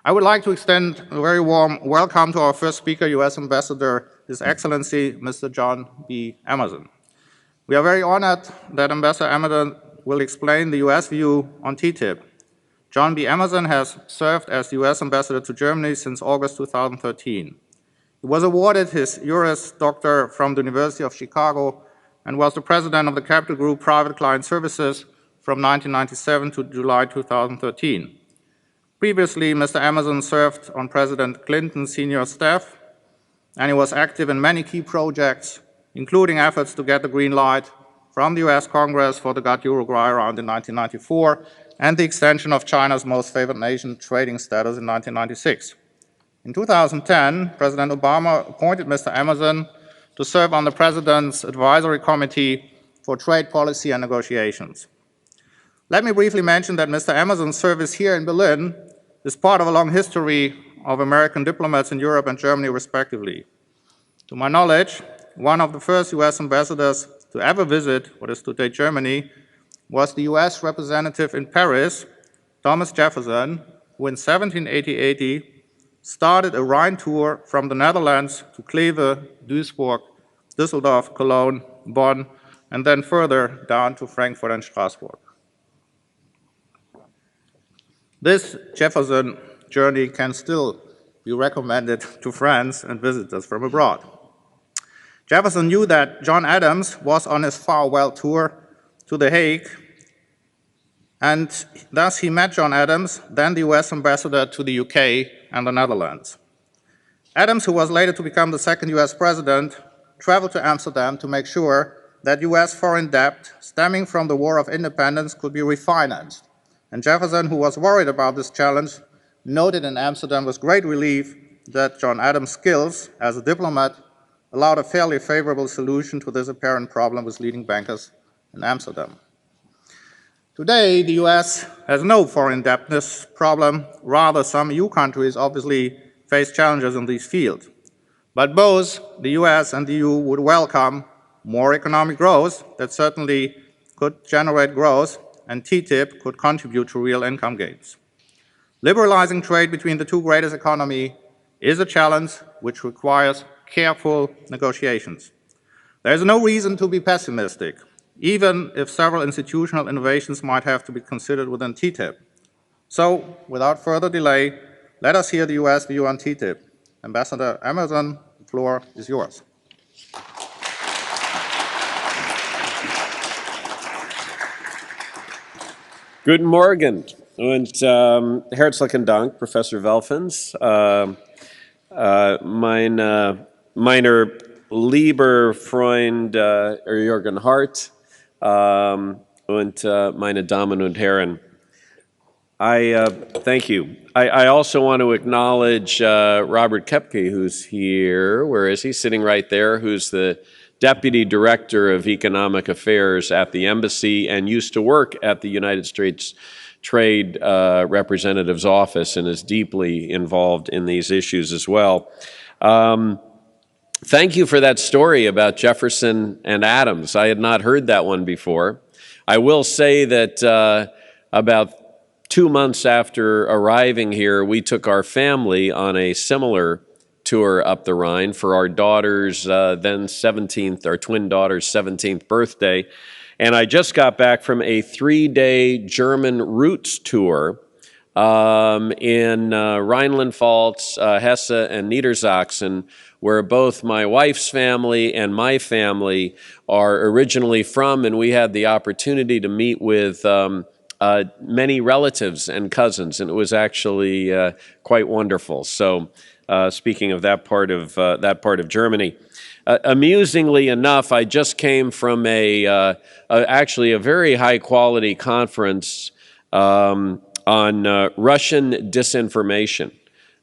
I would like to extend a very warm welcome to our first speaker, U.S. Ambassador, His Excellency, Mr. John B. Emerson. We are very honored that Ambassador Emerson will explain the U.S. view on TTIP. John B. Emerson has served as U.S. Ambassador to Germany since August 2013. He was awarded his Juris Doctor from the University of Chicago and was the president of the Capital Group Private Client Services from 1997 to July 2013. Previously, Mr. Emerson served on President Clinton's senior staff, and he was active in many key projects, including efforts to get the green light from the US Congress for the GATT-Uruguay round in 1994 and the extension of China's most favored nation trading status in 1996. In 2010, President Obama appointed Mr. Emerson to serve on the President's Advisory Committee for Trade Policy and Negotiations. Let me briefly mention that Mr. Emerson's service here in Berlin is part of a long history of American diplomats in Europe and Germany, respectively. To my knowledge, one of the first US ambassadors to ever visit what is today Germany was the US representative in Paris, Thomas Jefferson, who in 1780 started a Rhine tour from the Netherlands to Kleve, Duisburg, Düsseldorf, Cologne, Bonn, and then further down to Frankfurt and Strasbourg. This Jefferson journey can still be recommended to friends and visitors from abroad. Jefferson knew that John Adams was on his farewell tour to The Hague, and thus he met John Adams, then the US ambassador to the UK and the Netherlands. Adams, who was later to become the second US president, traveled to Amsterdam to make sure that US foreign debt stemming from the War of Independence could be refinanced. And Jefferson, who was worried about this challenge, noted in Amsterdam with great relief that John Adams' skills as a diplomat allowed a fairly favorable solution to this apparent problem with leading bankers in Amsterdam. Today, the US has no foreign indebtedness problem. Rather, some EU countries obviously face challenges in these fields. But both the US and the EU would welcome more economic growth that certainly could generate growth, and TTIP could contribute to real income gains. Liberalizing trade between the two greatest economies is a challenge which requires careful negotiations. There is no reason to be pessimistic, even if several institutional innovations might have to be considered within TTIP. So, without further delay, let us hear the US view on TTIP. Ambassador Emerson, the floor is yours. Guten Morgen und herzlichen Dank, Professor Welfens. Meiner lieber Freund Jürgen Hart und meine Damen und Herren. Thank you. I also want to acknowledge Robert Kepke, who's here. Where is he? Sitting right there, who's the Deputy Director of Economic Affairs at the Embassy and used to work at the United States Trade Representative's Office and is deeply involved in these issues as well. Thank you for that story about Jefferson and Adams. I had not heard that one before. I will say that about 2 months after arriving here, we took our family on a similar tour up the Rhine for our daughter's then 17th, our twin daughter's 17th birthday. And I just got back from a 3-day German roots tour in Rhineland-Pfalz, Hesse, and Niedersachsen, where both my wife's family and my family are originally from, and we had the opportunity to meet with many relatives and cousins, and it was actually quite wonderful. So, speaking of that part of Germany, amusingly enough, I just came from actually a very high quality conference on Russian disinformation,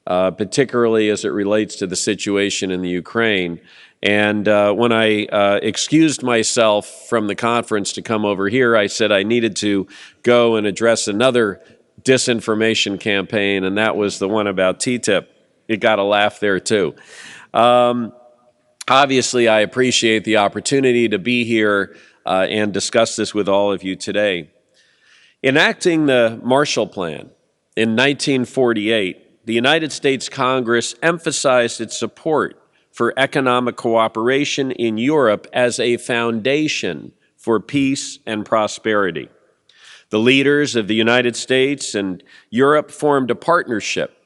particularly as it relates to the situation in the Ukraine. And when I excused myself from the conference to come over here, I said I needed to go and address another disinformation campaign, and that was the one about TTIP. You got a laugh there, too. Obviously, I appreciate the opportunity to be here and discuss this with all of you today. Enacting the Marshall Plan in 1948, the United States Congress emphasized its support for economic cooperation in Europe as a foundation for peace and prosperity. The leaders of the United States and Europe formed a partnership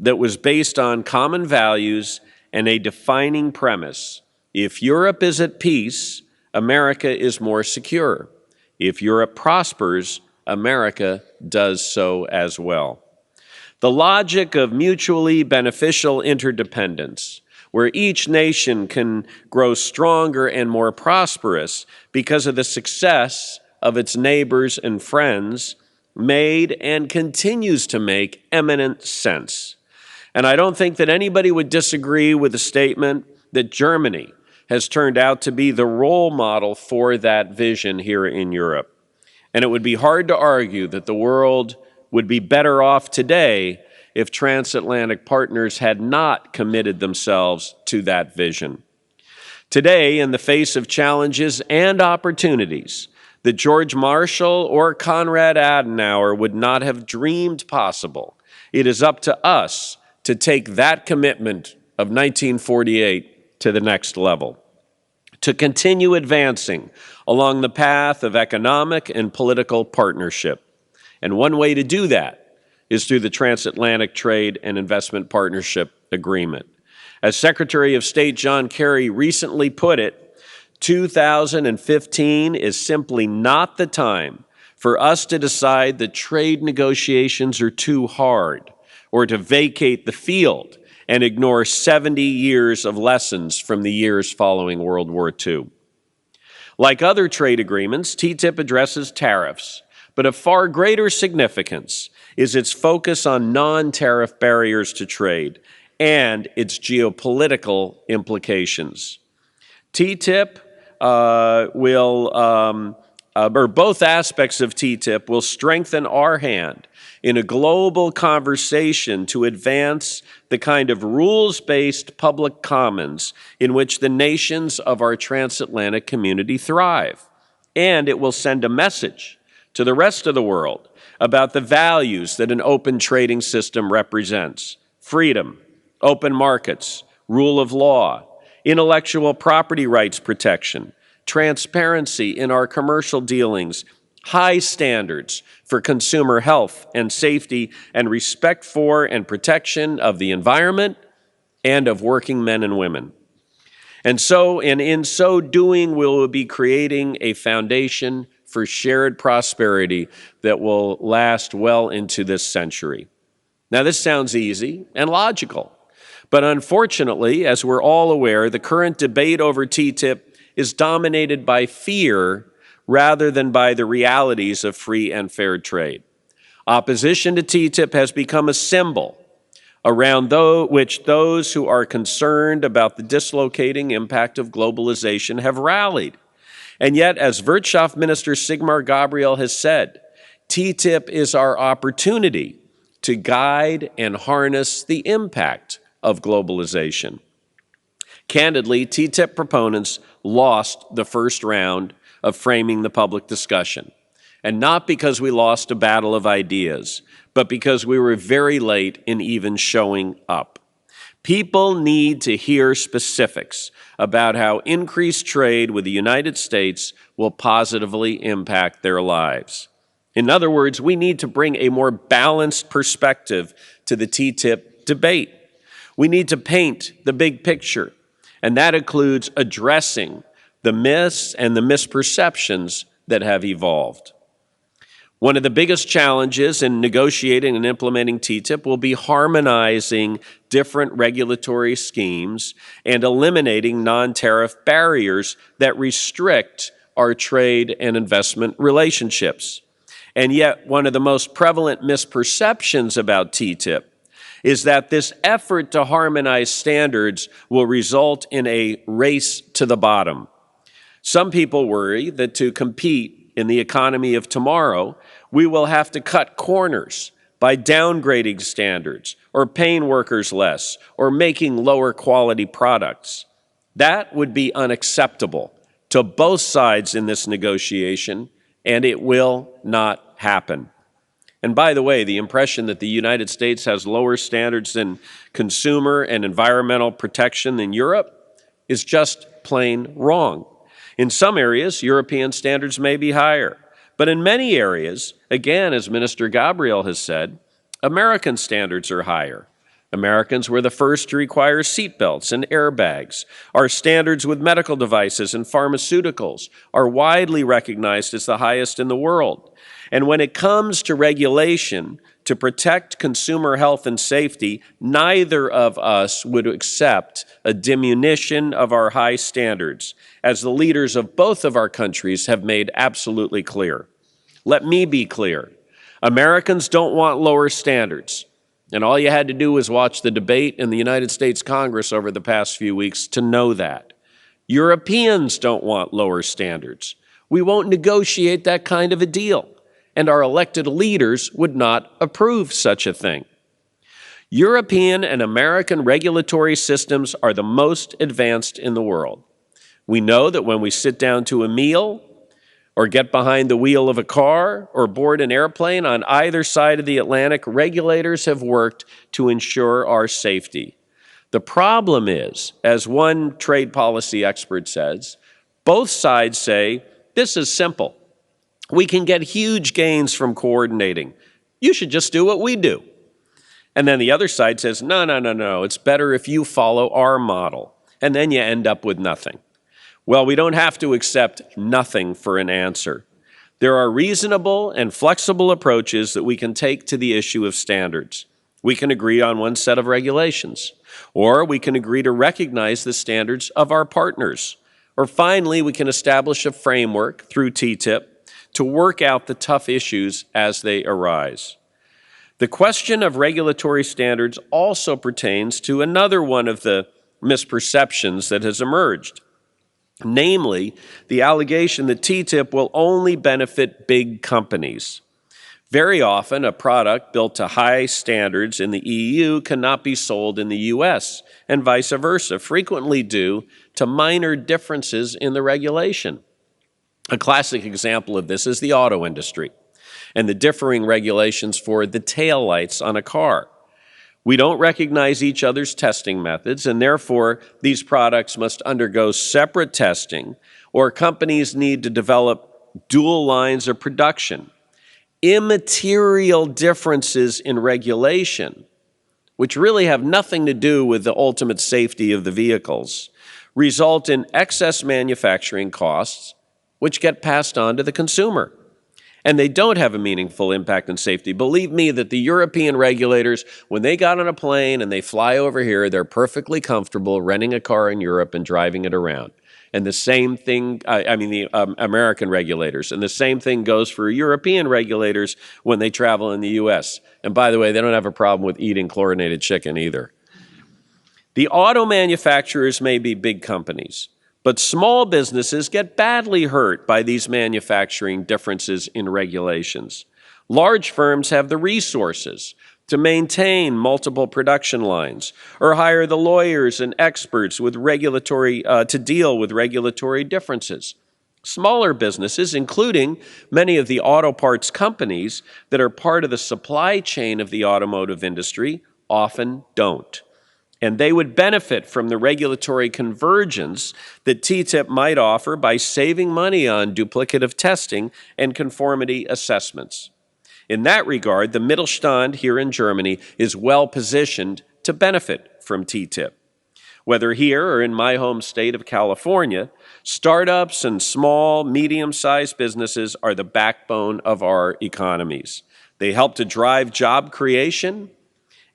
that was based on common values and a defining premise. If Europe is at peace, America is more secure. If Europe prospers, America does so as well. The logic of mutually beneficial interdependence, where each nation can grow stronger and more prosperous because of the success of its neighbors and friends, made and continues to make eminent sense. And I don't think that anybody would disagree with the statement that Germany has turned out to be the role model for that vision here in Europe. And it would be hard to argue that the world would be better off today if transatlantic partners had not committed themselves to that vision. Today, in the face of challenges and opportunities that George Marshall or Konrad Adenauer would not have dreamed possible, it is up to us to take that commitment of 1948 to the next level, to continue advancing along the path of economic and political partnership. And one way to do that is through the Transatlantic Trade and Investment Partnership Agreement. As Secretary of State John Kerry recently put it, 2015 is simply not the time for us to decide that trade negotiations are too hard or to vacate the field and ignore 70 years of lessons from the years following World War II. Like other trade agreements, TTIP addresses tariffs, but of far greater significance is its focus on non-tariff barriers to trade and its geopolitical implications. TTIP both aspects of TTIP will strengthen our hand in a global conversation to advance the kind of rules-based public commons in which the nations of our transatlantic community thrive. And it will send a message to the rest of the world about the values that an open trading system represents: freedom, open markets, rule of law, intellectual property rights protection, transparency in our commercial dealings, high standards for consumer health and safety, and respect for and protection of the environment and of working men and women. And in so doing, we will be creating a foundation for shared prosperity that will last well into this century. Now, this sounds easy and logical, but unfortunately, as we're all aware, the current debate over TTIP is dominated by fear rather than by the realities of free and fair trade. Opposition to TTIP has become a symbol around which those who are concerned about the dislocating impact of globalization have rallied. And yet, as Wirtschaft Minister Sigmar Gabriel has said, TTIP is our opportunity to guide and harness the impact of globalization. Candidly, TTIP proponents lost the first round of framing the public discussion, and not because we lost a battle of ideas, but because we were very late in even showing up. People need to hear specifics about how increased trade with the United States will positively impact their lives. In other words, we need to bring a more balanced perspective to the TTIP debate. We need to paint the big picture, and that includes addressing the myths and the misperceptions that have evolved. One of the biggest challenges in negotiating and implementing TTIP will be harmonizing different regulatory schemes and eliminating non-tariff barriers that restrict our trade and investment relationships. And yet, one of the most prevalent misperceptions about TTIP is that this effort to harmonize standards will result in a race to the bottom. Some people worry that to compete in the economy of tomorrow, we will have to cut corners by downgrading standards or paying workers less or making lower quality products. That would be unacceptable to both sides in this negotiation, and it will not happen. And by the way, the impression that the United States has lower standards in consumer and environmental protection than Europe is just plain wrong. In some areas, European standards may be higher, but in many areas, again, as Minister Gabriel has said, American standards are higher. Americans were the first to require seatbelts and airbags. Our standards with medical devices and pharmaceuticals are widely recognized as the highest in the world. And when it comes to regulation to protect consumer health and safety, neither of us would accept a diminution of our high standards, as the leaders of both of our countries have made absolutely clear. Let me be clear. Americans don't want lower standards. And all you had to do was watch the debate in the United States Congress over the past few weeks to know that. Europeans don't want lower standards. We won't negotiate that kind of a deal, and our elected leaders would not approve such a thing. European and American regulatory systems are the most advanced in the world. We know that when we sit down to a meal, or get behind the wheel of a car, or board an airplane on either side of the Atlantic, regulators have worked to ensure our safety. The problem is, as one trade policy expert says, both sides say, this is simple. We can get huge gains from coordinating. You should just do what we do. And then the other side says, no, it's better if you follow our model. And then you end up with nothing. Well, we don't have to accept nothing for an answer. There are reasonable and flexible approaches that we can take to the issue of standards. We can agree on one set of regulations, or we can agree to recognize the standards of our partners. Or finally, we can establish a framework through TTIP to work out the tough issues as they arise. The question of regulatory standards also pertains to another one of the misperceptions that has emerged. Namely, the allegation that TTIP will only benefit big companies. Very often, a product built to high standards in the EU cannot be sold in the US, and vice versa, frequently due to minor differences in the regulation. A classic example of this is the auto industry and the differing regulations for the taillights on a car. We don't recognize each other's testing methods, and therefore these products must undergo separate testing, or companies need to develop dual lines of production. Immaterial differences in regulation, which really have nothing to do with the ultimate safety of the vehicles, result in excess manufacturing costs, which get passed on to the consumer. And they don't have a meaningful impact on safety. Believe me that the European regulators, when they got on a plane and they fly over here, they're perfectly comfortable renting a car in Europe and driving it around. And the same thing, the American regulators, and the same thing goes for European regulators when they travel in the US. And by the way, they don't have a problem with eating chlorinated chicken either. The auto manufacturers may be big companies, but small businesses get badly hurt by these manufacturing differences in regulations. Large firms have the resources to maintain multiple production lines or hire the lawyers and experts with to deal with regulatory differences. Smaller businesses, including many of the auto parts companies that are part of the supply chain of the automotive industry, often don't. And they would benefit from the regulatory convergence that TTIP might offer by saving money on duplicative testing and conformity assessments. In that regard, the Mittelstand here in Germany is well positioned to benefit from TTIP. Whether here or in my home state of California, startups and small, medium-sized businesses are the backbone of our economies. They help to drive job creation,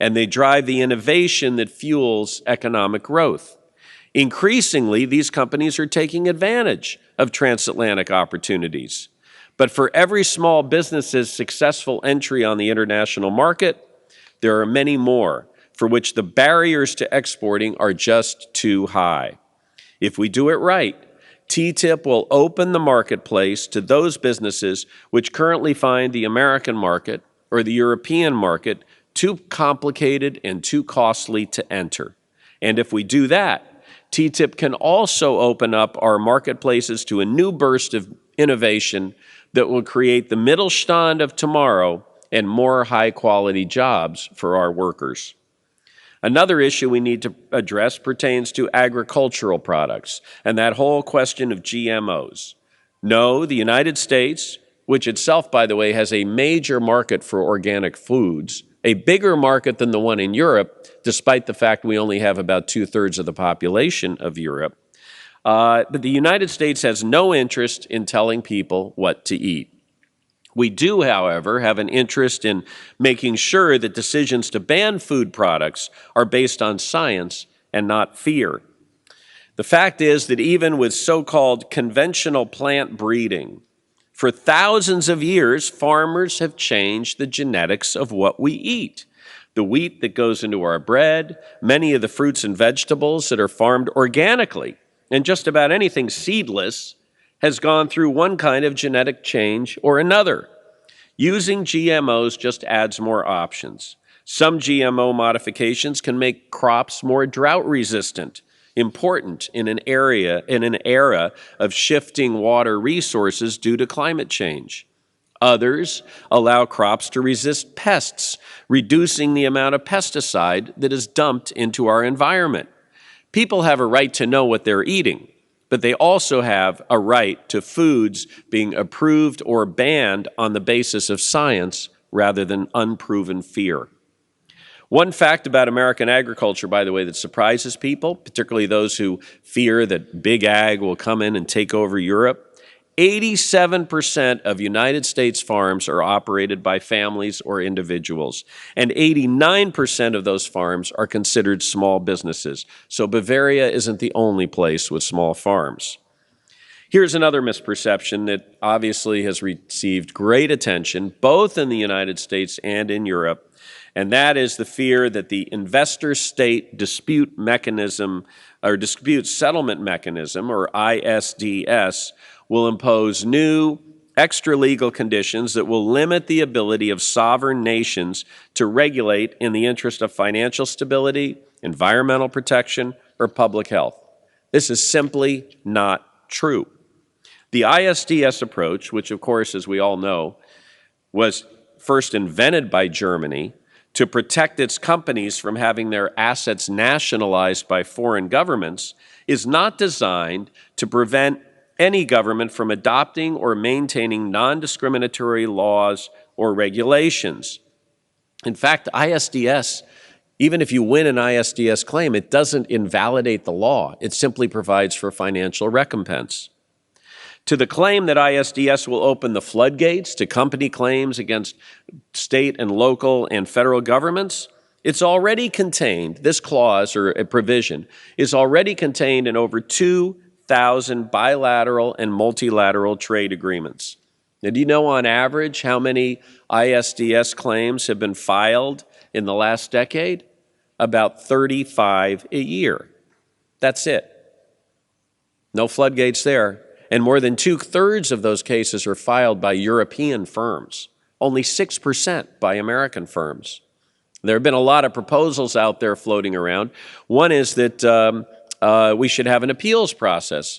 and they drive the innovation that fuels economic growth. Increasingly, these companies are taking advantage of transatlantic opportunities. But for every small business's successful entry on the international market, there are many more for which the barriers to exporting are just too high. If we do it right, TTIP will open the marketplace to those businesses which currently find the American market or the European market too complicated and too costly to enter. And if we do that, TTIP can also open up our marketplaces to a new burst of innovation that will create the Mittelstand of tomorrow and more high-quality jobs for our workers. Another issue we need to address pertains to agricultural products and that whole question of GMOs. No, the United States, which itself, by the way, has a major market for organic foods, a bigger market than the one in Europe, despite the fact we only have about 2/3 of the population of Europe. But the United States has no interest in telling people what to eat. We do, however, have an interest in making sure that decisions to ban food products are based on science and not fear. The fact is that even with so-called conventional plant breeding, for thousands of years, farmers have changed the genetics of what we eat. The wheat that goes into our bread, many of the fruits and vegetables that are farmed organically, and just about anything seedless has gone through one kind of genetic change or another. Using GMOs just adds more options. Some GMO modifications can make crops more drought resistant, important in an era of shifting water resources due to climate change. Others allow crops to resist pests, reducing the amount of pesticide that is dumped into our environment. People have a right to know what they're eating, but they also have a right to foods being approved or banned on the basis of science rather than unproven fear. One fact about American agriculture, by the way, that surprises people, particularly those who fear that big ag will come in and take over Europe, 87% of United States farms are operated by families or individuals, and 89% of those farms are considered small businesses. So Bavaria isn't the only place with small farms. Here's another misperception that obviously has received great attention, both in the United States and in Europe, and that is the fear that the investor-state dispute mechanism, or dispute settlement mechanism, or ISDS, will impose new extra-legal conditions that will limit the ability of sovereign nations to regulate in the interest of financial stability, environmental protection, or public health. This is simply not true. The ISDS approach, which of course, as we all know, was first invented by Germany to protect its companies from having their assets nationalized by foreign governments, is not designed to prevent any government from adopting or maintaining non-discriminatory laws or regulations. In fact, ISDS, even if you win an ISDS claim, it doesn't invalidate the law. It simply provides for financial recompense. To the claim that ISDS will open the floodgates to company claims against state and local and federal governments, it's already contained, this clause or a provision is already contained in over 2,000 bilateral and multilateral trade agreements. Now, do you know on average how many ISDS claims have been filed in the last decade? About 35 a year. That's it. No floodgates there. And more than 2/3 of those cases are filed by European firms, only 6% by American firms. There have been a lot of proposals out there floating around. One is that we should have an appeals process.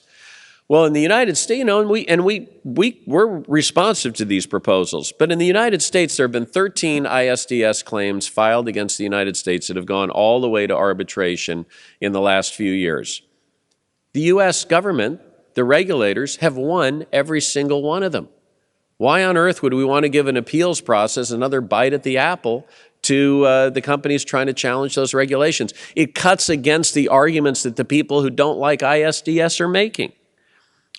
Well, in the United States, you know, we're responsive to these proposals, but in the United States, there have been 13 ISDS claims filed against the United States that have gone all the way to arbitration in the last few years. The U.S. government, the regulators, have won every single one of them. Why on earth would we want to give an appeals process another bite at the apple to the companies trying to challenge those regulations? It cuts against the arguments that the people who don't like ISDS are making.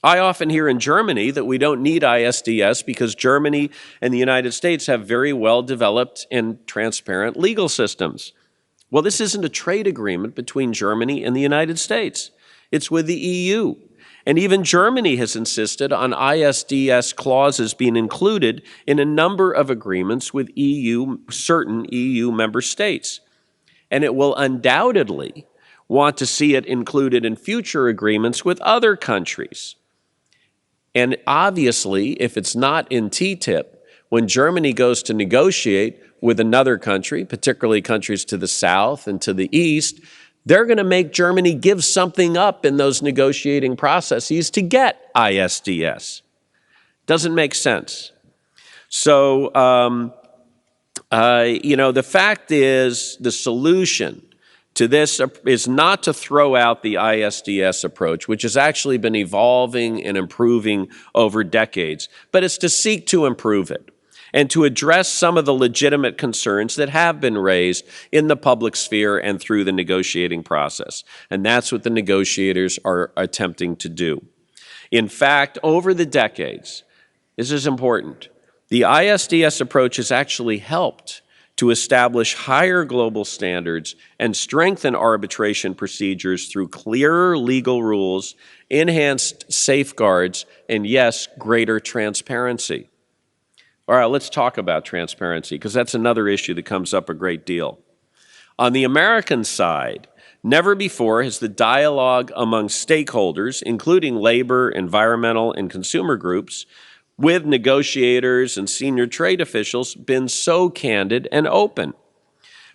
I often hear in Germany that we don't need ISDS because Germany and the United States have very well-developed and transparent legal systems. Well, this isn't a trade agreement between Germany and the United States. It's with the EU. And even Germany has insisted on ISDS clauses being included in a number of agreements with certain EU member states. And it will undoubtedly want to see it included in future agreements with other countries. And obviously, if it's not in TTIP, when Germany goes to negotiate with another country, particularly countries to the south and to the east, they're going to make Germany give something up in those negotiating processes to get ISDS. Doesn't make sense. So The fact is the solution to this is not to throw out the ISDS approach, which has actually been evolving and improving over decades, but it's to seek to improve it and to address some of the legitimate concerns that have been raised in the public sphere and through the negotiating process. And that's what the negotiators are attempting to do. In fact, over the decades, this is important, the ISDS approach has actually helped to establish higher global standards and strengthen arbitration procedures through clearer legal rules, enhanced safeguards, and yes, greater transparency. All right, let's talk about transparency, because that's another issue that comes up a great deal. On the American side, never before has the dialogue among stakeholders, including labor, environmental, and consumer groups, with negotiators and senior trade officials, been so candid and open.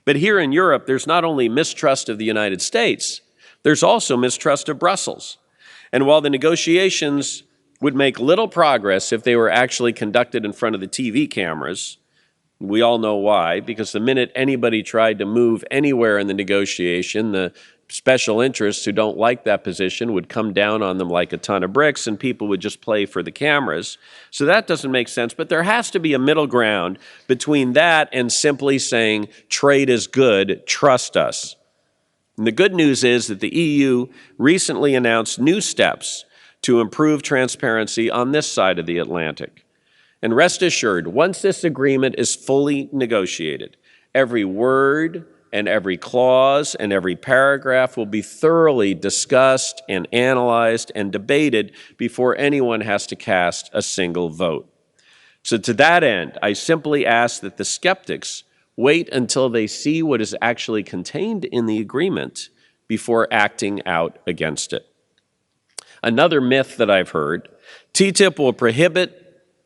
But here in Europe, there's not only mistrust of the United States, there's also mistrust of Brussels. And while the negotiations would make little progress if they were actually conducted in front of the TV cameras, we all know why, because the minute anybody tried to move anywhere in the negotiation, the special interests who don't like that position would come down on them like a ton of bricks, and people would just play for the cameras. So that doesn't make sense, but there has to be a middle ground between that and simply saying, trade is good, trust us. And the good news is that the EU recently announced new steps to improve transparency on this side of the Atlantic. And rest assured, once this agreement is fully negotiated, every word and every clause and every paragraph will be thoroughly discussed and analyzed and debated before anyone has to cast a single vote. So to that end, I simply ask that the skeptics wait until they see what is actually contained in the agreement before acting out against it. Another myth that I've heard, TTIP will prohibit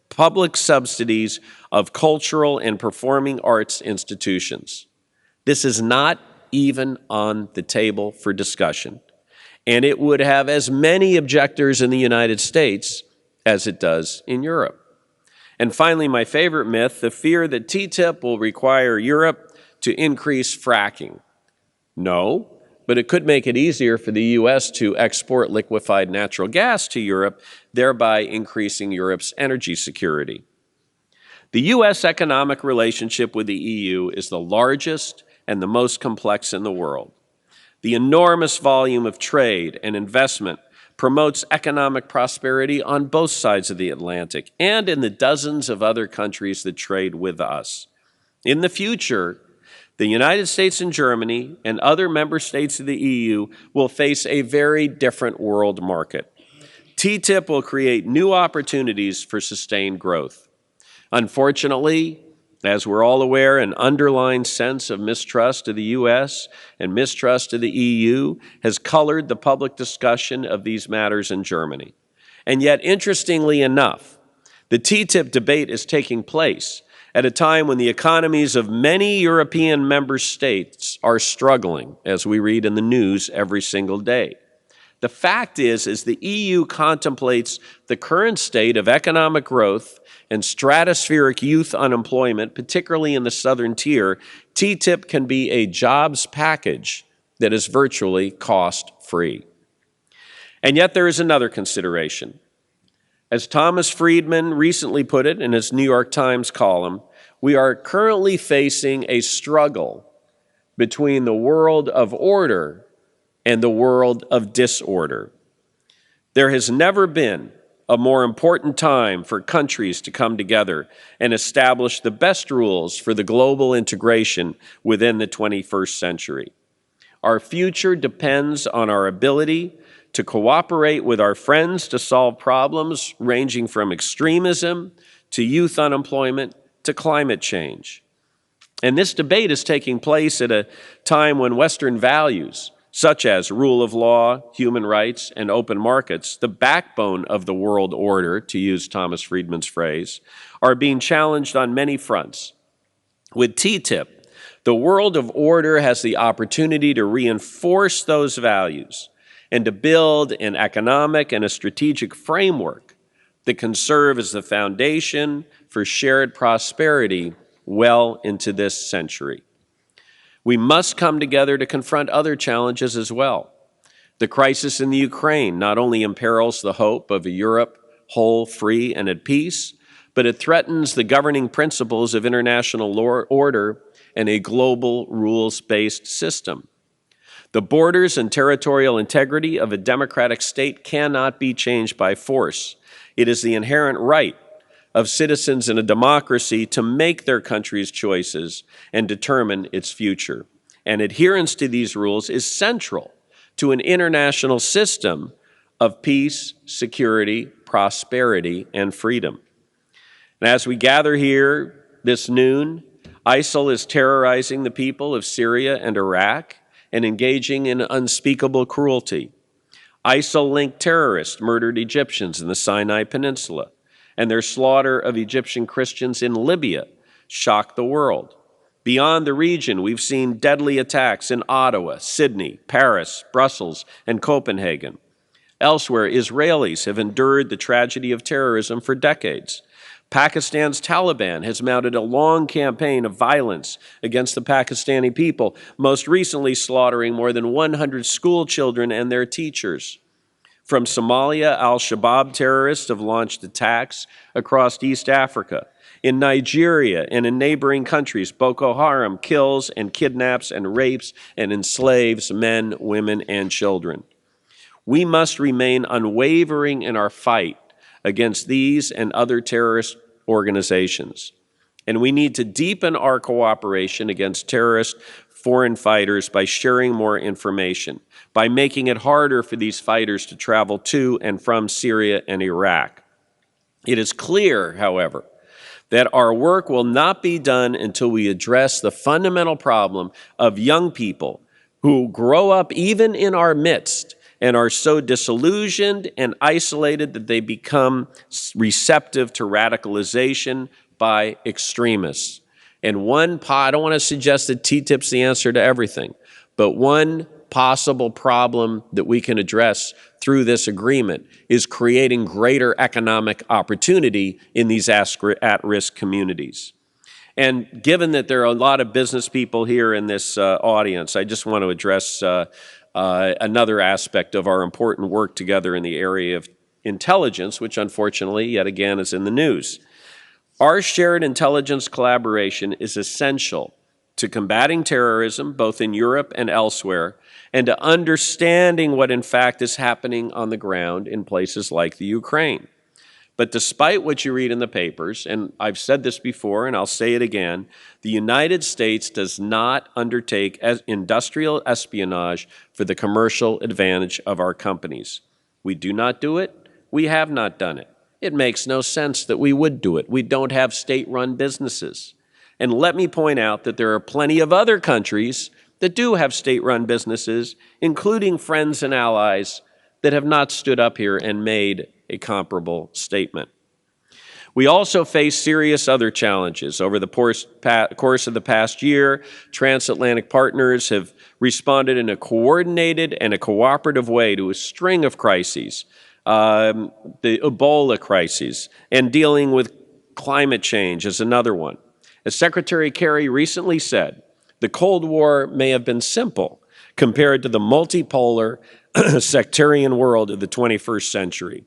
public subsidies of cultural and performing arts institutions. This is not even on the table for discussion, and it would have as many objectors in the United States as it does in Europe. And finally, my favorite myth, the fear that TTIP will require Europe to increase fracking. No, but it could make it easier for the U.S. to export liquefied natural gas to Europe, thereby increasing Europe's energy security. The U.S. economic relationship with the EU is the largest and the most complex in the world. The enormous volume of trade and investment promotes economic prosperity on both sides of the Atlantic and in the dozens of other countries that trade with us. In the future, the United States and Germany and other member states of the EU will face a very different world market. TTIP will create new opportunities for sustained growth. Unfortunately, as we're all aware, an underlying sense of mistrust of the U.S. and mistrust of the EU has colored the public discussion of these matters in Germany. And yet, interestingly enough, the TTIP debate is taking place at a time when the economies of many European member states are struggling, as we read in the news every single day. The fact is the EU contemplates the current state of economic growth and stratospheric youth unemployment, particularly in the southern tier. TTIP can be a jobs package that is virtually cost-free. And yet there is another consideration. As Thomas Friedman recently put it in his New York Times column, we are currently facing a struggle between the world of order and the world of disorder. There has never been a more important time for countries to come together and establish the best rules for the global integration within the 21st century. Our future depends on our ability to cooperate with our friends to solve problems ranging from extremism to youth unemployment to climate change. And this debate is taking place at a time when Western values, such as rule of law, human rights, and open markets, the backbone of the world order, to use Thomas Friedman's phrase, are being challenged on many fronts. With TTIP, the world of order has the opportunity to reinforce those values and to build an economic and a strategic framework that can serve as the foundation for shared prosperity well into this century. We must come together to confront other challenges as well. The crisis in the Ukraine not only imperils the hope of a Europe whole, free, and at peace, but it threatens the governing principles of international order and a global rules-based system. The borders and territorial integrity of a democratic state cannot be changed by force. It is the inherent right of citizens in a democracy to make their country's choices and determine its future. And adherence to these rules is central to an international system of peace, security, prosperity, and freedom. And as we gather here this noon, ISIL is terrorizing the people of Syria and Iraq and engaging in unspeakable cruelty. ISIL-linked terrorists murdered Egyptians in the Sinai Peninsula, and their slaughter of Egyptian Christians in Libya shocked the world. Beyond the region, we've seen deadly attacks in Ottawa, Sydney, Paris, Brussels, and Copenhagen. Elsewhere, Israelis have endured the tragedy of terrorism for decades. Pakistan's Taliban has mounted a long campaign of violence against the Pakistani people, most recently slaughtering more than 100 school children and their teachers. From Somalia, al-Shabaab terrorists have launched attacks across East Africa. In Nigeria and in neighboring countries, Boko Haram kills and kidnaps and rapes and enslaves men, women, and children. We must remain unwavering in our fight against these and other terrorist organizations. And we need to deepen our cooperation against terrorist foreign fighters by sharing more information, by making it harder for these fighters to travel to and from Syria and Iraq. It is clear, however, that our work will not be done until we address the fundamental problem of young people who grow up even in our midst and are so disillusioned and isolated that they become receptive to radicalization by extremists. And I don't want to suggest that TTIP's the answer to everything, but one possible problem that we can address through this agreement is creating greater economic opportunity in these at-risk communities. And given that there are a lot of business people here in this audience, I just want to address another aspect of our important work together in the area of intelligence, which unfortunately, yet again, is in the news. Our shared intelligence collaboration is essential to combating terrorism, both in Europe and elsewhere, and to understanding what in fact is happening on the ground in places like the Ukraine. But despite what you read in the papers, and I've said this before and I'll say it again, the United States does not undertake industrial espionage for the commercial advantage of our companies. We do not do it. We have not done it. It makes no sense that we would do it. We don't have state-run businesses. And let me point out that there are plenty of other countries that do have state-run businesses, including friends and allies, that have not stood up here and made a comparable statement. We also face serious other challenges. Over the course of the past year, transatlantic partners have responded in a coordinated and a cooperative way to a string of crises, the Ebola crisis, and dealing with climate change is another one. As Secretary Kerry recently said, the Cold War may have been simple compared to the multipolar, sectarian world of the 21st century.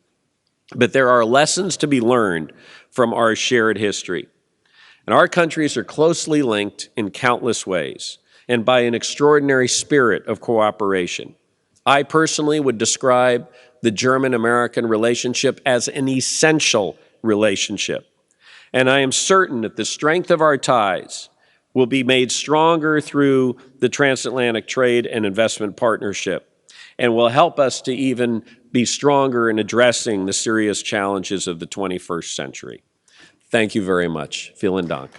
But there are lessons to be learned from our shared history. And our countries are closely linked in countless ways and by an extraordinary spirit of cooperation. I personally would describe the German-American relationship as an essential relationship. And I am certain that the strength of our ties will be made stronger through the Transatlantic Trade and Investment Partnership and will help us to even be stronger in addressing the serious challenges of the 21st century. Thank you very much. Vielen Dank.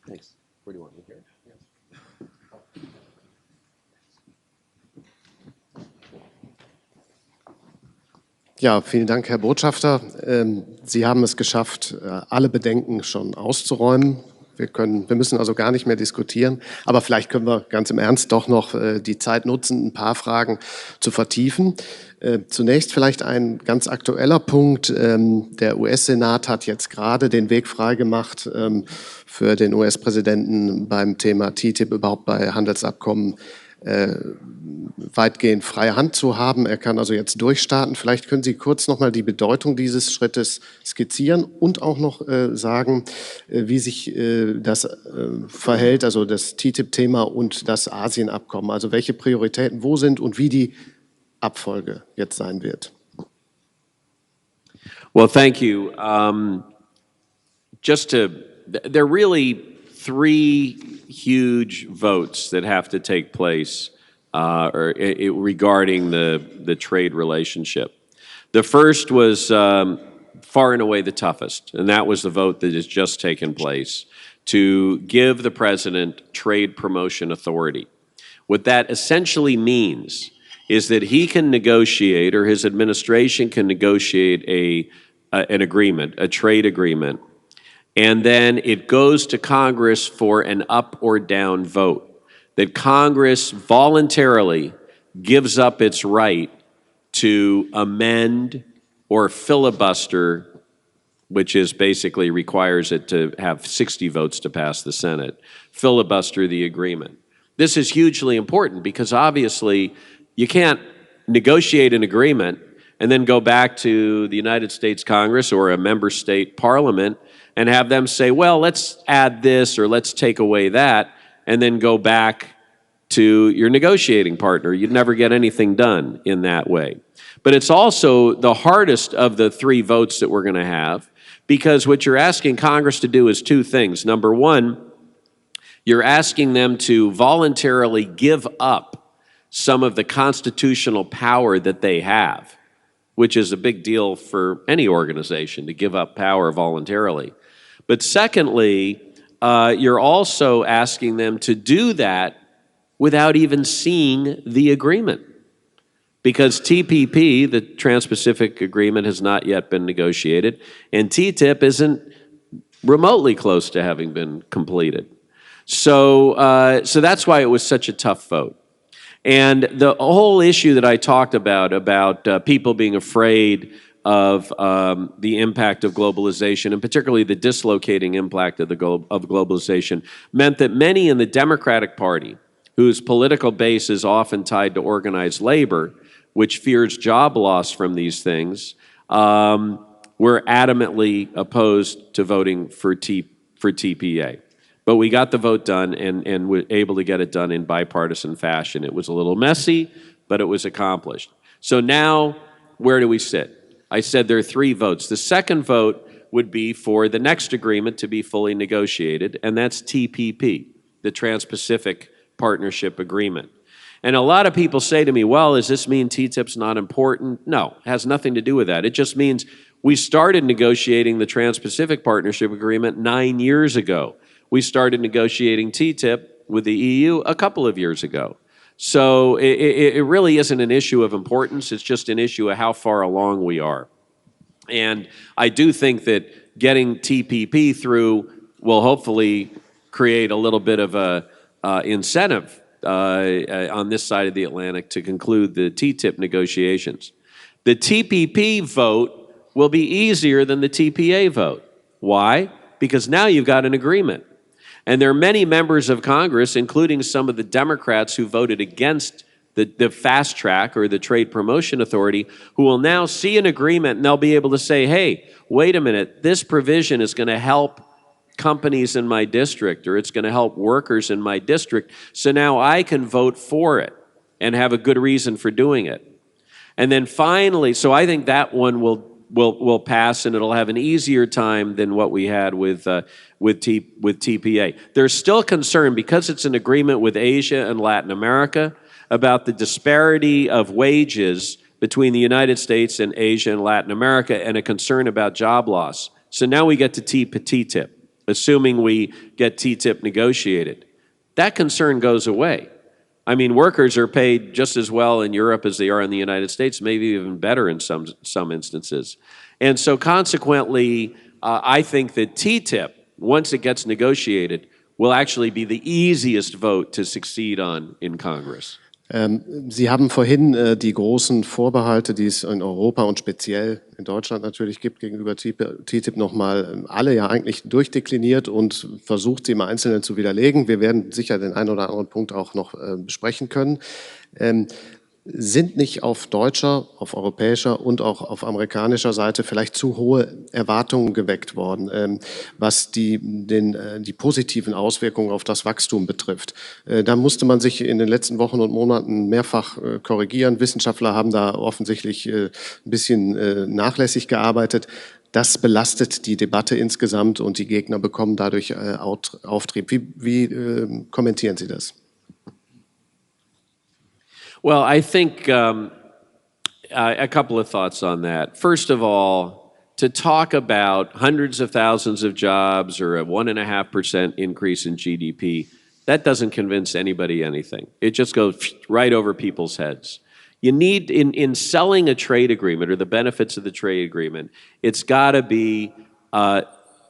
Thanks. Where do you want me here? Ja, vielen Dank, Herr Botschafter. Sie haben es geschafft, alle Bedenken schon auszuräumen. Wir müssen also gar nicht mehr diskutieren. Aber vielleicht können wir ganz im Ernst doch noch die Zeit nutzen, ein paar Fragen zu vertiefen. Zunächst vielleicht ein ganz aktueller Punkt. Der US-Senat hat jetzt gerade den Weg freigemacht für den US-Präsidenten beim Thema TTIP, überhaupt bei Handelsabkommen weitgehend freie Hand zu haben. Er kann also jetzt durchstarten. Vielleicht können Sie kurz noch mal die Bedeutung dieses Schrittes skizzieren und auch noch sagen, wie sich das verhält, also das TTIP-Thema und das Asien-Abkommen. Also welche Prioritäten wo sind und wie die Abfolge jetzt sein wird. Well, thank you. There are really three huge votes that have to take place regarding the trade relationship. The first was far and away the toughest, and that was the vote that has just taken place to give the president trade promotion authority. What that essentially means is that he can negotiate, or his administration can negotiate an agreement, a trade agreement, and then it goes to Congress for an up or down vote. That Congress voluntarily gives up its right to amend or filibuster, which is basically requires it to have 60 votes to pass the Senate, filibuster the agreement. This is hugely important because obviously you can't negotiate an agreement and then go back to the United States Congress or a member state parliament and have them say, well, let's add this or let's take away that, and then go back to your negotiating partner. You'd never get anything done in that way. But it's also the hardest of the three votes that we're going to have, because what you're asking Congress to do is two things. Number one, you're asking them to voluntarily give up some of the constitutional power that they have, which is a big deal for any organization to give up power voluntarily. But secondly, you're also asking them to do that without even seeing the agreement. Because TPP, the Trans-Pacific Agreement, has not yet been negotiated, and TTIP isn't remotely close to having been completed. So that's why it was such a tough vote. And the whole issue that I talked about people being afraid of the impact of globalization, and particularly the dislocating impact of globalization, meant that many in the Democratic Party, whose political base is often tied to organized labor, which fears job loss from these things, were adamantly opposed to voting for TPA. But we got the vote done and were able to get it done in bipartisan fashion. It was a little messy, but it was accomplished. So now, where do we sit? I said there are three votes. The second vote would be for the next agreement to be fully negotiated, and that's TPP, the Trans-Pacific Partnership Agreement. And a lot of people say to me, well, does this mean TTIP's not important? No, it has nothing to do with that. It just means we started negotiating the Trans-Pacific Partnership Agreement 9 years ago. We started negotiating TTIP with the EU a couple of years ago. So it really isn't an issue of importance. It's just an issue of how far along we are. And I do think that getting TPP through will hopefully create a little bit of a incentive on this side of the Atlantic to conclude the TTIP negotiations. The TPP vote will be easier than the TPA vote. Why? Because now you've got an agreement. And there are many members of Congress, including some of the Democrats who voted against the fast track or the Trade Promotion Authority, who will now see an agreement and they'll be able to say, hey, wait a minute, this provision is going to help companies in my district, or it's going to help workers in my district, so now I can vote for it and have a good reason for doing it. And then finally, so I think that one will pass, and it'll have an easier time than what we had with TPA. There's still concern, because it's an agreement with Asia and Latin America, about the disparity of wages between the United States and Asia and Latin America, and a concern about job loss. So now we get to TTIP, assuming we get TTIP negotiated. That concern goes away. I mean, workers are paid just as well in Europe as they are in the United States, maybe even better in some instances. And so consequently, I think that TTIP, once it gets negotiated, will actually be the easiest vote to succeed on in Congress. Sie haben vorhin die großen Vorbehalte, die es in Europa und speziell in Deutschland natürlich gibt gegenüber TTIP nochmal alle ja eigentlich durchdekliniert und versucht, sie im Einzelnen zu widerlegen. Wir werden sicher den einen oder anderen Punkt auch noch besprechen können. Sind nicht auf deutscher, auf europäischer und auch auf amerikanischer Seite vielleicht zu hohe Erwartungen geweckt worden, was die positiven Auswirkungen auf das Wachstum betrifft? Da musste man sich in den letzten Wochen und Monaten mehrfach korrigieren. Wissenschaftler haben da offensichtlich ein bisschen nachlässig gearbeitet. Das belastet die Debatte insgesamt und die Gegner bekommen dadurch Auftrieb. Wie kommentieren Sie das? Well, I think a couple of thoughts on that. First of all, to talk about hundreds of thousands of jobs or a 1.5% increase in GDP, that doesn't convince anybody anything. It just goes right over people's heads. You need, in selling a trade agreement or the benefits of the trade agreement, it's got to be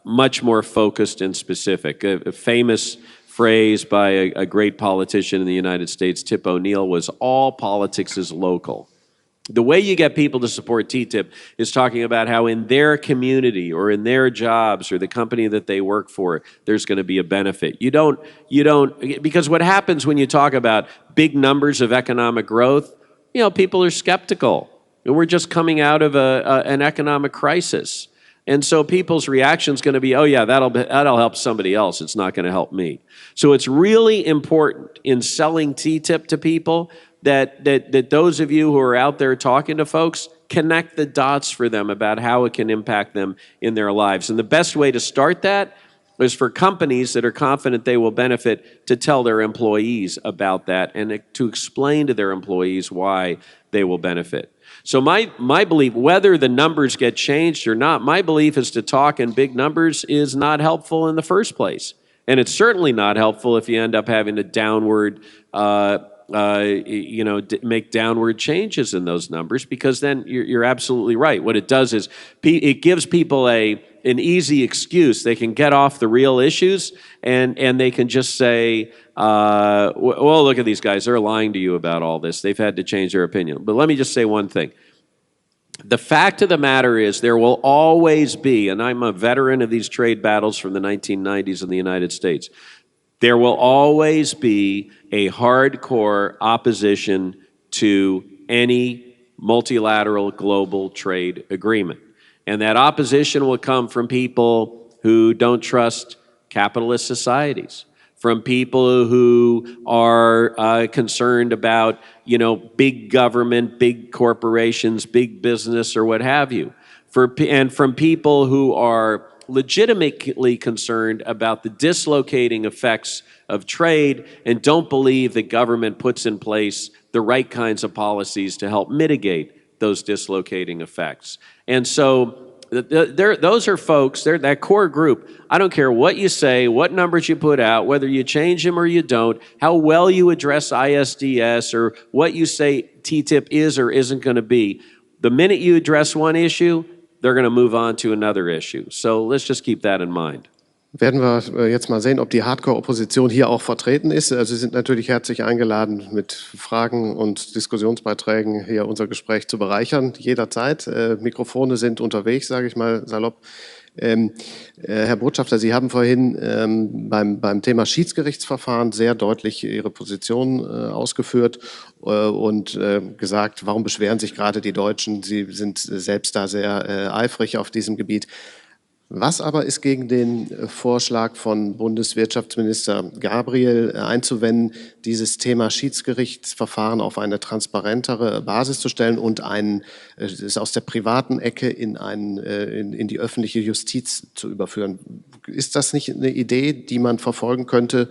much more focused and specific. A famous phrase by a great politician in the United States, Tip O'Neill, was all politics is local. The way you get people to support TTIP is talking about how in their community or in their jobs or the company that they work for, there's going to be a benefit. You don't, because what happens when you talk about big numbers of economic growth, people are skeptical. We're just coming out of an economic crisis. And so people's reaction is going to be, oh yeah, that'll help somebody else. It's not going to help me. So it's really important in selling TTIP to people that those of you who are out there talking to folks connect the dots for them about how it can impact them in their lives. And the best way to start that is for companies that are confident they will benefit to tell their employees about that and to explain to their employees why they will benefit. So my belief, whether the numbers get changed or not, my belief is to talk in big numbers is not helpful in the first place. And it's certainly not helpful if you end up having to make downward changes in those numbers, because then you're absolutely right. What it does is it gives people an easy excuse. They can get off the real issues and they can just say, well, look at these guys. They're lying to you about all this. They've had to change their opinion. But let me just say one thing. The fact of the matter is there will always be, and I'm a veteran of these trade battles from the 1990s in the United States, there will always be a hardcore opposition to any multilateral global trade agreement. And that opposition will come from people who don't trust capitalist societies, from people who are concerned about, big government, big corporations, big business, or what have you, and from people who are legitimately concerned about the dislocating effects of trade and don't believe that government puts in place the right kinds of policies to help mitigate those dislocating effects. And so those are folks, they're that core group. I don't care what you say, what numbers you put out, whether you change them or you don't, how well you address ISDS or what you say TTIP is or isn't going to be. The minute you address one issue, they're going to move on to another issue. So let's just keep that in mind. Werden wir jetzt mal sehen, ob die Hardcore-Opposition hier auch vertreten ist. Also Sie sind natürlich herzlich eingeladen, mit Fragen und Diskussionsbeiträgen hier unser Gespräch zu bereichern, jederzeit. Mikrofone sind unterwegs, sage ich mal salopp. Herr Botschafter, Sie haben vorhin beim Thema Schiedsgerichtsverfahren sehr deutlich Ihre Position ausgeführt und gesagt, warum beschweren sich gerade die Deutschen? Sie sind selbst da sehr eifrig auf diesem Gebiet. Was aber ist gegen den Vorschlag von Bundeswirtschaftsminister Gabriel einzuwenden, dieses Thema Schiedsgerichtsverfahren auf eine transparentere Basis zu stellen und es aus der privaten Ecke in die öffentliche Justiz zu überführen? Ist das nicht eine Idee, die man verfolgen könnte?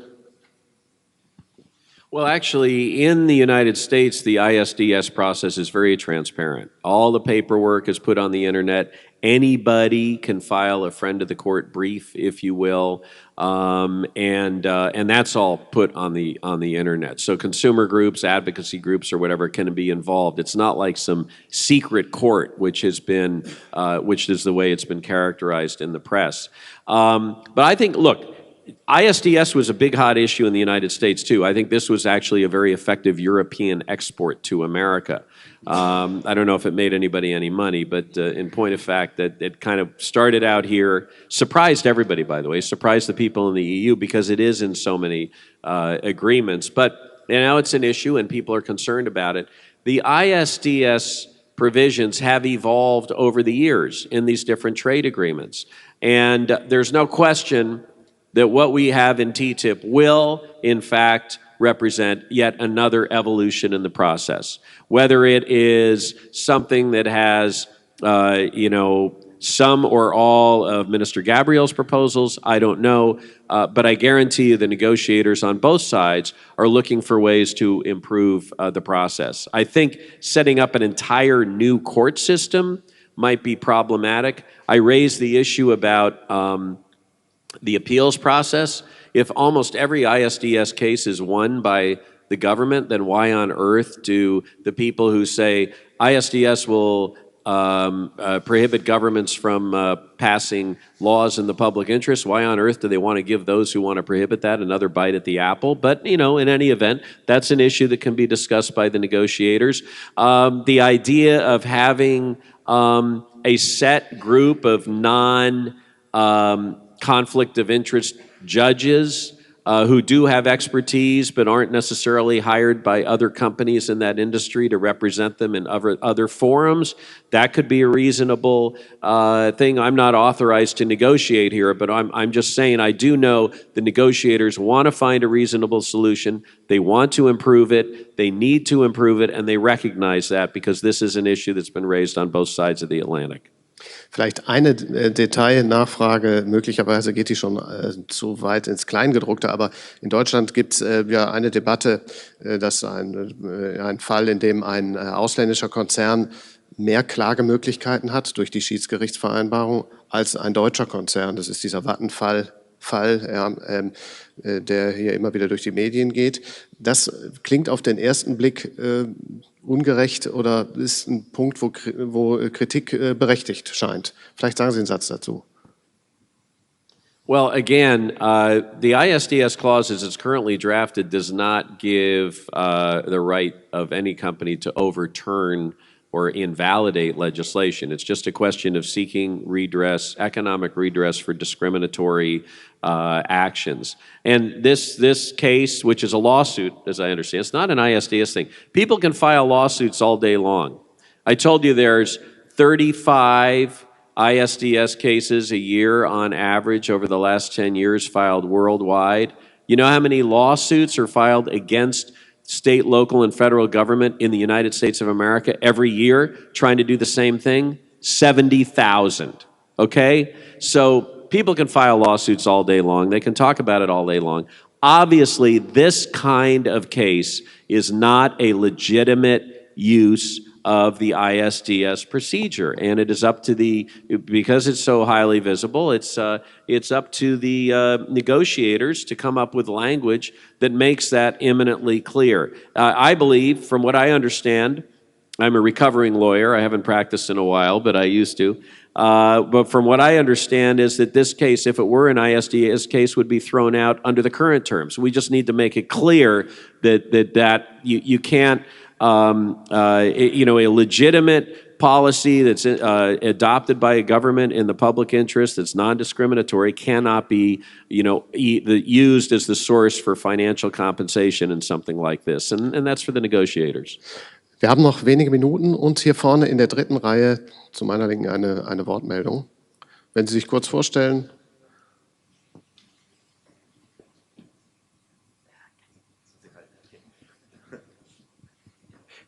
Well, actually, in the United States, the ISDS process is very transparent. All the paperwork is put on the internet. Anybody can file a friend of the court brief, if you will, and that's all put on the internet. So consumer groups, advocacy groups, or whatever can be involved. It's not like some secret court, which is the way it's been characterized in the press. But I think, look. ISDS was a big hot issue in the United States too. I think this was actually a very effective European export to America. I don't know if it made anybody any money, but in point of fact, that it kind of started out here, surprised everybody, by the way, surprised the people in the EU because it is in so many agreements. But now it's an issue and people are concerned about it. The ISDS provisions have evolved over the years in these different trade agreements. And there's no question that what we have in TTIP will, in fact, represent yet another evolution in the process. Whether it is something that has, some or all of Minister Gabriel's proposals, I don't know, but I guarantee you the negotiators on both sides are looking for ways to improve the process. I think setting up an entire new court system might be problematic. I raised the issue about the appeals process. If almost every ISDS case is won by the government, then why on earth do the people who say ISDS will prohibit governments from passing laws in the public interest, why on earth do they want to give those who want to prohibit that another bite at the apple? But, in any event, that's an issue that can be discussed by the negotiators. The idea of having a set group of conflict of interest judges who do have expertise but aren't necessarily hired by other companies in that industry to represent them in other forums. That could be a reasonable thing. I'm not authorized to negotiate here, but I'm just saying I do know the negotiators want to find a reasonable solution. They want to improve it. They need to improve it, and they recognize that because this is an issue that's been raised on both sides of the Atlantic. Vielleicht eine Detailnachfrage, möglicherweise geht die schon zu weit ins Kleingedruckte, aber in Deutschland gibt es ja eine Debatte, dass ein Fall, in dem ein ausländischer Konzern mehr Klagemöglichkeiten hat durch die Schiedsgerichtsvereinbarung als ein deutscher Konzern. Das ist dieser Vattenfall. Der hier immer wieder durch die Medien geht. Das klingt auf den ersten Blick ungerecht oder ist ein Punkt, wo Kritik berechtigt scheint. Vielleicht sagen Sie einen Satz dazu. Well, again, the ISDS clause as it's currently drafted does not give the right of any company to overturn or invalidate legislation. It's just a question of seeking redress, economic redress for discriminatory actions. And this case, which is a lawsuit, as I understand, it's not an ISDS thing. People can file lawsuits all day long. I told you there's 35 ISDS cases a year on average over the last 10 years filed worldwide. You know how many lawsuits are filed against state, local, and federal government in the United States of America every year trying to do the same thing? 70,000, okay? So people can file lawsuits all day long. They can talk about it all day long. Obviously, this kind of case is not a legitimate use of the ISDS procedure, and it is up to because it's so highly visible, it's up to the negotiators to come up with language that makes that eminently clear. I believe, from what I understand, I'm a recovering lawyer. I haven't practiced in a while, but I used to. But from what I understand is that this case, if it were an ISDS case, would be thrown out under the current terms. We just need to make it clear that you can't, a legitimate policy that's adopted by a government in the public interest that's non-discriminatory cannot be, used as the source for financial compensation in something like this. And that's for the negotiators. Wir haben noch wenige Minuten und hier vorne in der dritten Reihe zu meiner Linken eine Wortmeldung. Wenn Sie sich kurz vorstellen.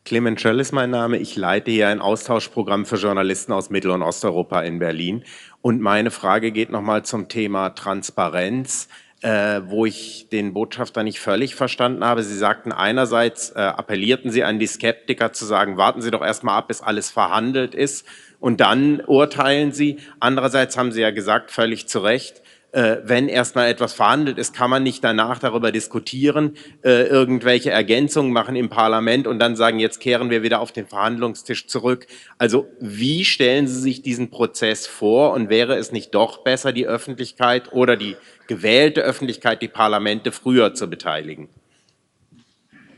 Clement Schöll ist mein Name. Ich leite hier ein Austauschprogramm für Journalisten aus Mittel- und Osteuropa in Berlin. Und meine Frage geht nochmal zum Thema Transparenz. wo ich den Botschafter nicht völlig verstanden habe. Sie sagten einerseits, appellierten Sie an die Skeptiker zu sagen, warten Sie doch erstmal ab, bis alles verhandelt ist und dann urteilen Sie. Andererseits haben Sie ja gesagt, völlig zu Recht, wenn erstmal etwas verhandelt ist, kann man nicht danach darüber diskutieren, irgendwelche Ergänzungen machen im Parlament und dann sagen, jetzt kehren wir wieder auf den Verhandlungstisch zurück. Also wie stellen Sie sich diesen Prozess vor und wäre es nicht doch besser, die Öffentlichkeit oder die gewählte Öffentlichkeit, die Parlamente früher zu beteiligen?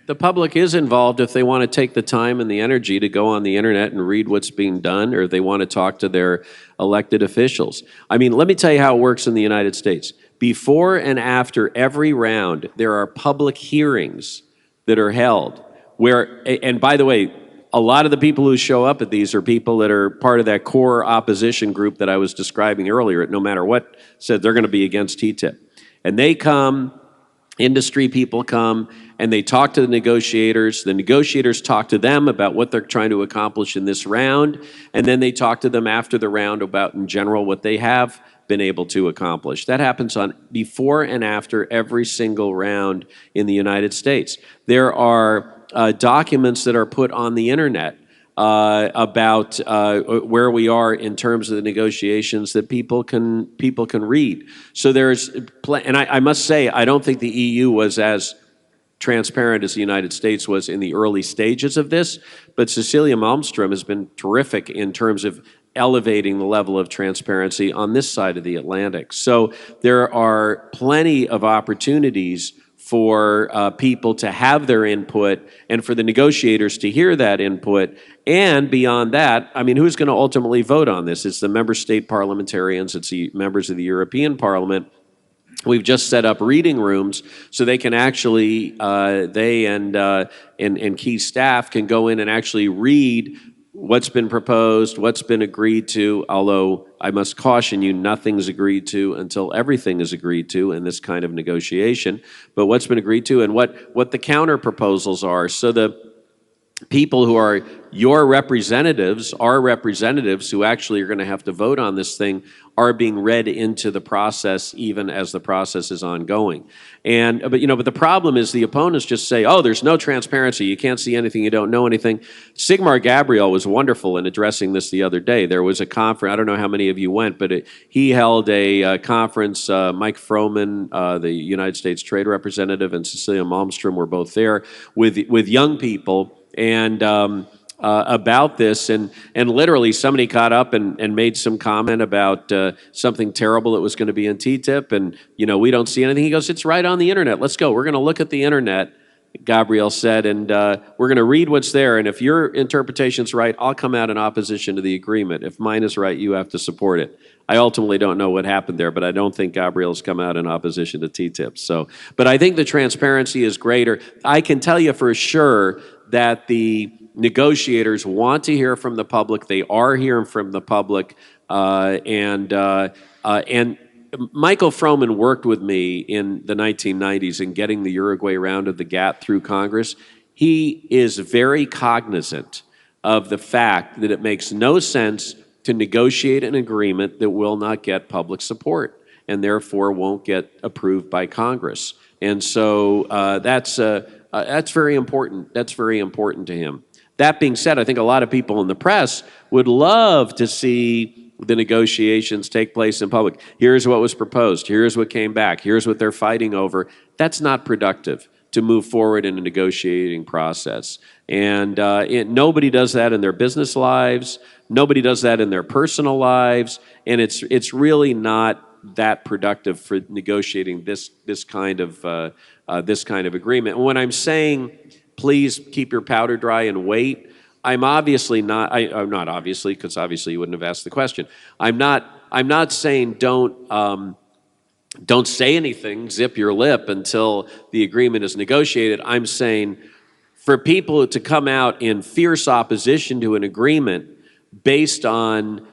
The public is involved if they want to take the time and the energy to go on the internet and read what's being done, or they want to talk to their elected officials. I mean, let me tell you how it works in the United States. Before and after every round, there are public hearings that are held where, and by the way, a lot of the people who show up at these are people that are part of that core opposition group that I was describing earlier, no matter what said they're going to be against TTIP. And they come, industry people come, and they talk to the negotiators talk to them about what they're trying to accomplish in this round, and then they talk to them after the round about, in general, what they have been able to accomplish. That happens on before and after every single round in the United States. There are documents that are put on the internet about where we are in terms of the negotiations that people can read. So there's, and I must say, I don't think the EU was as transparent as the United States was in the early stages of this, but Cecilia Malmstrom has been terrific in terms of elevating the level of transparency on this side of the Atlantic. So there are plenty of opportunities for people to have their input and for the negotiators to hear that input. And beyond that, I mean, who's going to ultimately vote on this? It's the member state parliamentarians, it's the members of the European Parliament. We've just set up reading rooms so they can actually, they and key staff can go in and actually read what's been proposed, what's been agreed to, although I must caution you, nothing's agreed to until everything is agreed to in this kind of negotiation, but what's been agreed to and what the counter proposals are. So the people who are your representatives, our representatives who actually are going to have to vote on this thing, are being read into the process even as the process is ongoing. And but the problem is the opponents just say, oh, there's no transparency, you can't see anything, you don't know anything. Sigmar Gabriel was wonderful in addressing this the other day. There was a conference, I don't know how many of you went, but he held a conference, Mike Froman, the United States Trade Representative, and Cecilia Malmstrom were both there with young people, and about this, and literally somebody got up and made some comment about something terrible that was going to be in TTIP, and we don't see anything. He goes, it's right on the internet. Let's go. We're going to look at the internet, Gabriel said, and we're going to read what's there, and if your interpretation's right, I'll come out in opposition to the agreement. If mine is right, you have to support it. I ultimately don't know what happened there, but I don't think Gabriel's come out in opposition to TTIP. So, but I think the transparency is greater. I can tell you for sure that the negotiators want to hear from the public. They are hearing from the public, and Michael Froman worked with me in the 1990s in getting the Uruguay round of the GATT through Congress. He is very cognizant of the fact that it makes no sense to negotiate an agreement that will not get public support and therefore won't get approved by Congress. And so that's very important. That's very important to him. That being said, I think a lot of people in the press would love to see the negotiations take place in public. Here's what was proposed. Here's what came back. Here's what they're fighting over. That's not productive to move forward in a negotiating process. And nobody does that in their business lives. Nobody does that in their personal lives. And it's really not that productive for negotiating this kind of agreement. And when I'm saying please keep your powder dry and wait, I'm obviously not. I'm not obviously, because obviously you wouldn't have asked the question. I'm not saying don't say anything, zip your lip until the agreement is negotiated. I'm saying for people to come out in fierce opposition to an agreement based on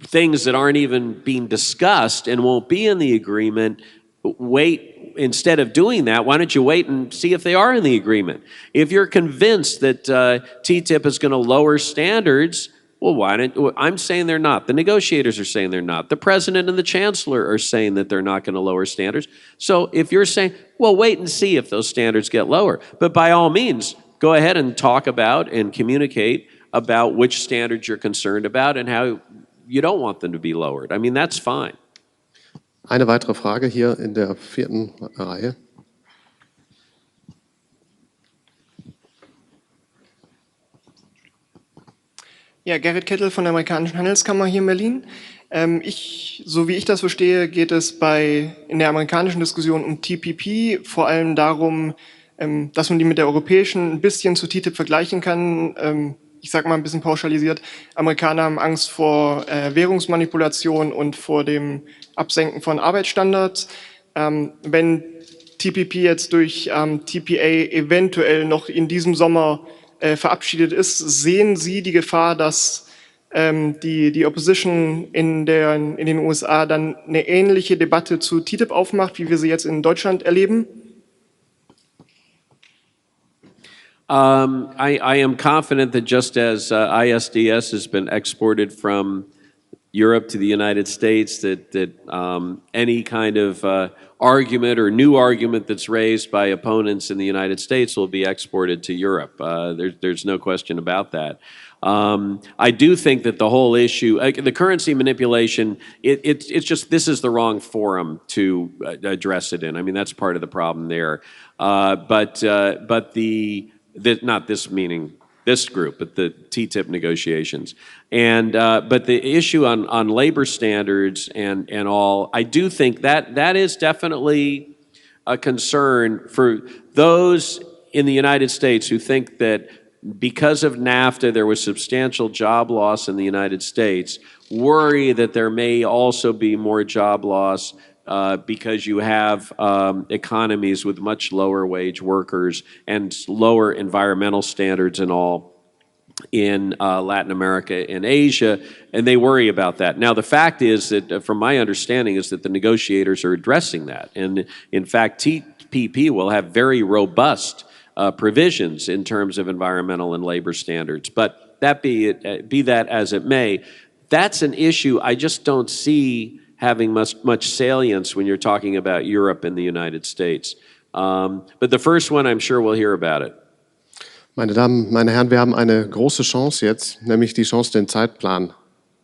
things that aren't even being discussed and won't be in the agreement, wait. Instead of doing that, why don't you wait and see if they are in the agreement? If you're convinced that TTIP is going to lower standards, Well, why don't, well, I'm saying they're not. The negotiators are saying they're not. The president and the chancellor are saying that they're not going to lower standards. So if you're saying, well, wait and see if those standards get lower. But by all means, go ahead and talk about and communicate about which standards you're concerned about and how you don't want them to be lowered. I mean, that's fine. Eine weitere Frage hier in der 4. Reihe. Ja, Gerrit Kettel von der amerikanischen Handelskammer hier in Berlin. So wie ich das verstehe, geht es in der amerikanischen Diskussion um TPP vor allem darum, dass man die mit der europäischen ein bisschen zu TTIP vergleichen kann. Ich sage mal ein bisschen pauschalisiert, Amerikaner haben Angst vor Währungsmanipulation und vor dem Absenken von Arbeitsstandards. Wenn TPP jetzt durch TPA eventuell noch in diesem Sommer verabschiedet ist, sehen Sie die Gefahr, dass die Opposition in den USA dann eine ähnliche Debatte zu TTIP aufmacht, wie wir sie jetzt in Deutschland erleben? I am confident that just as ISDS has been exported from Europe to the United States, that any kind of argument or new argument that's raised by opponents in the United States will be exported to Europe. There's no question about that. I do think that the whole issue, the currency manipulation, it's just, this is the wrong forum to address it in. I mean, that's part of the problem there. But not this meaning this group, but the TTIP negotiations. And but the issue on labor standards and all, I do think that is definitely a concern for those in the United States who think that because of NAFTA there was substantial job loss in the United States, worry that there may also be more job loss because you have economies with much lower wage workers and lower environmental standards and all in Latin America and Asia, and they worry about that. Now, the fact is that, from my understanding, is that the negotiators are addressing that. And in fact, TPP will have very robust provisions in terms of environmental and labor standards. But that be that as it may, that's an issue I just don't see having much salience when you're talking about Europe and the United States. But the first one, I'm sure we'll hear about it. Meine Damen, meine Herren, wir haben eine große Chance jetzt, nämlich die Chance, den Zeitplan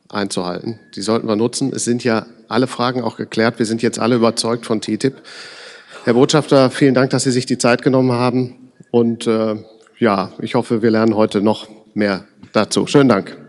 einzuhalten. Die sollten wir nutzen. Es sind ja alle Fragen auch geklärt. Wir sind jetzt alle überzeugt von TTIP. Herr Botschafter, vielen Dank, dass Sie sich die Zeit genommen haben. Und ja, ich hoffe, wir lernen heute noch mehr dazu. Schönen Dank.